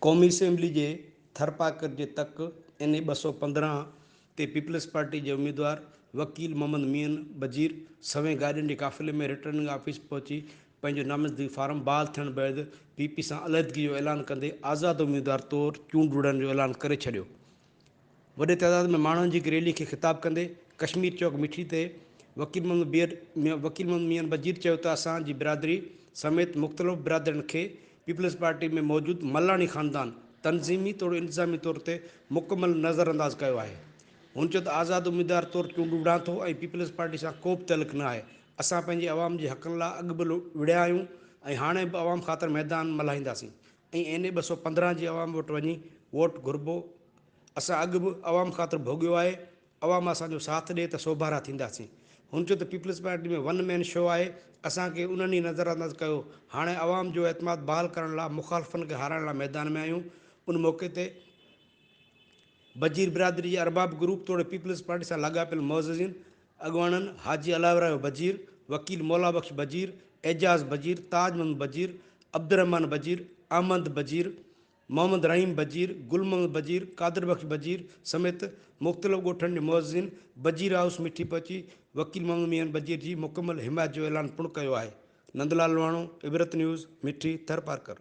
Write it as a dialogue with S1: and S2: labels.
S1: क़ौमी असेंबली जे थरपाकर जे तक NA 215 ते पीपल्स पार्टी के उम्मीदवार वकील मोहम्मद मीन बजीर सवें गाड़ियुनि के काफ़िले में रिटर्निंग ऑफिस पहुंची पंहिंजो नामज़दगी फार्म बहाल थियण बैदि PP सां अलहदगी जो ऐलान कंदे आज़ाद उम्मीदवार तौर चूंड विढ़ण जो ऐलान करे छॾियो। वॾे तइदाद में माण्हुनि जी रैली खे ख़िताब कंदे कश्मीर चौक मिठी ते वकील मोहम्मद मीन बजीर चयो त असांजी बिरादरी समेत मुख़्तलिफ़ बिरादरियुनि खे पीपल्स पार्टी में मौजूदु मल्लानी ख़ानदान तनज़ीमी तौर इंतज़ामी तौर ते मुकमल नज़रअंदाज़ कयो आहे। हुन चयो त आज़ाद उम्मीदवार तौर चूंड विढ़ां थो ऐं पीपल्स पार्टी सां को बि तल्लुक़ न आहे। असां पंहिंजे अवाम जे हक़नि लाइ अॻु बि विढ़िया आहियूं ऐं हाणे बि अवाम ख़ातिर मैदान मल्हाईंदासीं ऐं NA 215 जी अवाम वटि वञी वोट घुरिबो। असां अॻु बि अवाम ख़ातिर भोॻियो आहे। अवाम असांजो साथ ॾिए त सोभारा थींदासीं। हुन चयो त पीपल्स पार्टी में वन मैन शो आहे। असांखे उन्हनि ई नज़रअंदाज़ कयो। हाणे अवाम जो एतमाद बहाल करण लाइ मुख़ालिफ़नि खे हाराइण लाइ मैदान में आहियूं। उन मौक़े ते बजीर बिरादरी जे अरबाब ग्रुप तोड़े पीपल्स पार्टी सां लाॻापियल मुअज़्ज़िज़ीन अॻवाननि हाजी अलावरा बजीर, वकील मौला बख्श बजीर, एजाज़ बजीर, ताज मोहम्मद बजीर, अब्दुर्रहमान बजीर, अहमद बजीर, मोहम्मद रहीम बजीर, गुल मोहम्मद बजीर, कादिर बख्श बजीर समेत मुख़्तलिफ़ ॻोठनि जे मुअज़्ज़िज़ीन बजीर हाउस मिठी पहुची वकील मोहम्मद मीन बजीर जी मुकमल हिमायत जो ऐलान पिणु कयो आहे। नंदलाल लवाणो, इबरत न्यूज़, मिठी, थरपारकर।